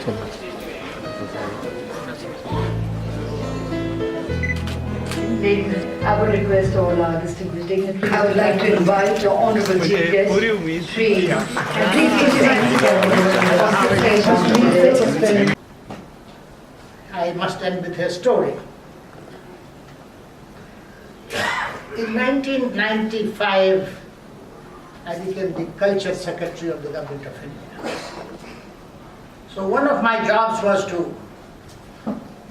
I would request all our distinguished dignitaries. I would like to invite the Honourable Chief Guest, Shri, and please I must end with her story. In 1995, I became the Culture Secretary of the Government of India. So one of my jobs was to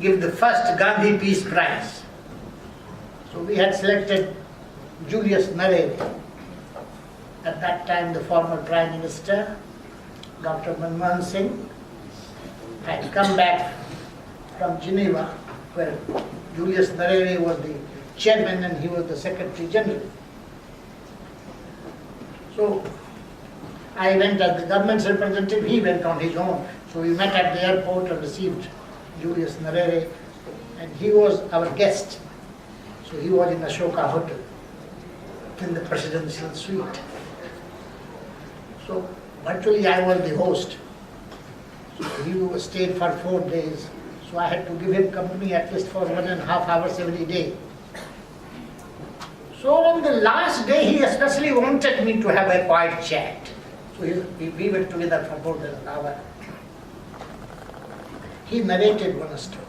give the first Gandhi Peace Prize. So we had selected Julius Nyerere, at that time the former Prime Minister, Dr. Manmohan Singh, had come back from Geneva, where Julius Nyerere was the chairman and he was the Secretary General. So I went as the government's representative, he went on his own. So we met at the airport and received Julius Nyerere, and he was our guest. So he was in Ashoka Hotel, in the presidential suite. So virtually I was the host. So he stayed for 4 days. So I had to give him company at least for 1.5 hours every day. So on the last day, he especially wanted me to have a quiet chat. So we were together for more than an hour. He narrated one story.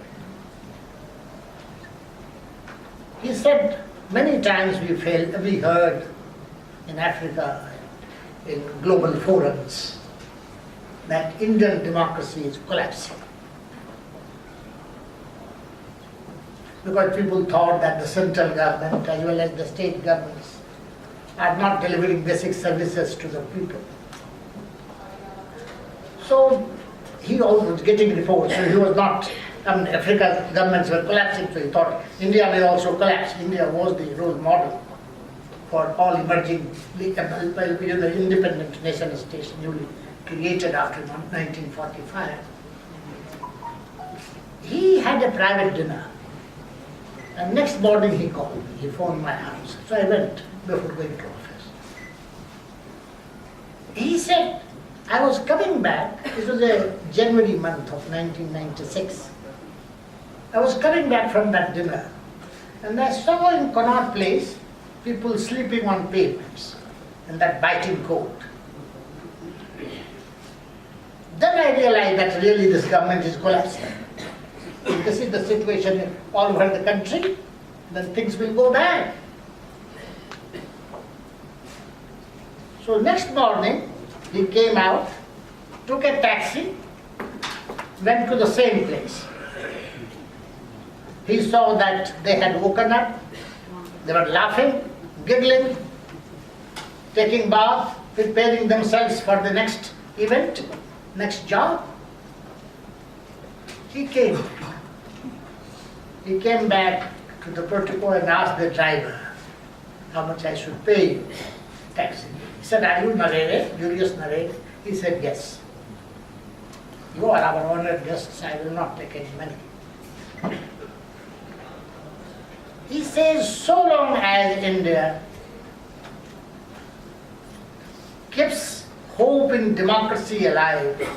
He said, many times we heard in Africa, in global forums, that Indian democracy is collapsing. Because people thought that the central government as well as the state governments are not delivering basic services to the people. So he was getting reports, so he was not, Africa's governments were collapsing, so he thought India may also collapse. India was the role model for all emerging, independent nation states newly created after 1945. He had a private dinner. And next morning he called me, he phoned my house. So I went before going to office. He said, I was coming back, this was a January month of 1996. I was coming back from that dinner and I saw in Connaught Place people sleeping on pavements in that biting cold. Then I realized that really this government is collapsing. If this is the situation all over the country, then things will go bad. So next morning, he came out, took a taxi, went to the same place. He saw that they had woken up, they were laughing, giggling, taking bath, preparing themselves for the next event, next job. He came back to the portico and asked the driver how much I should pay you, taxi. He said, are you Nyerere, Julius Nyerere? He said, yes. You are our honored guests, I will not take any money. He says, so long as India keeps hope in democracy alive,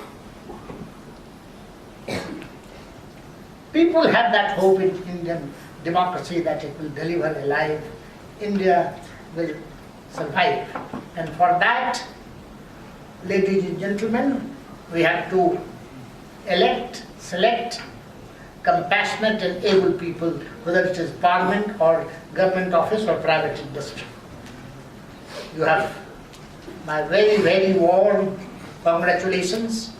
people have that hope in Indian democracy that it will deliver a life. India will survive. And for that, ladies and gentlemen, we have to select compassionate and able people, whether it is parliament or government office or private industry. You have my very, very warm congratulations.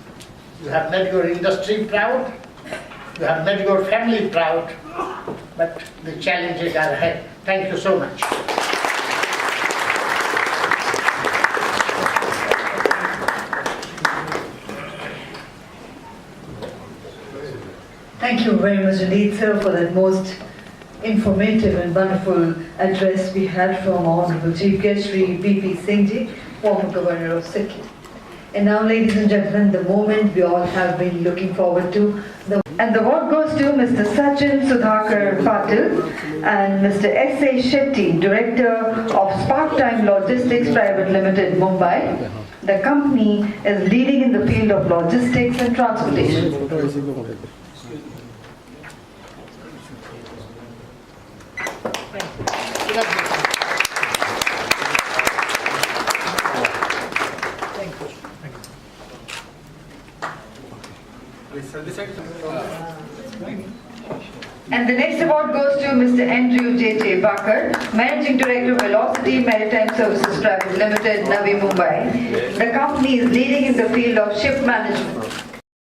You have made your industry proud. You have made your family proud, but the challenges are ahead. Thank you so much. Thank you very much indeed, sir, for that most informative and wonderful address we had from our Honorable Chief Guest, Shri B.P. Singh Ji, former Governor of Sikkim. And now, ladies and gentlemen, the moment we all have been looking forward to. And the award goes to Mr. Sachin Sudhakar Patil and Mr. S.A. Shetty, Director of Spark Time Logistics Private Limited, Mumbai. The company is leading in the field of logistics and transportation. And the next award goes to Mr. Andrew J. Bakar, Managing Director of Velocity Maritime Services Private Limited, Navi Mumbai. The company is leading in the field of ship management.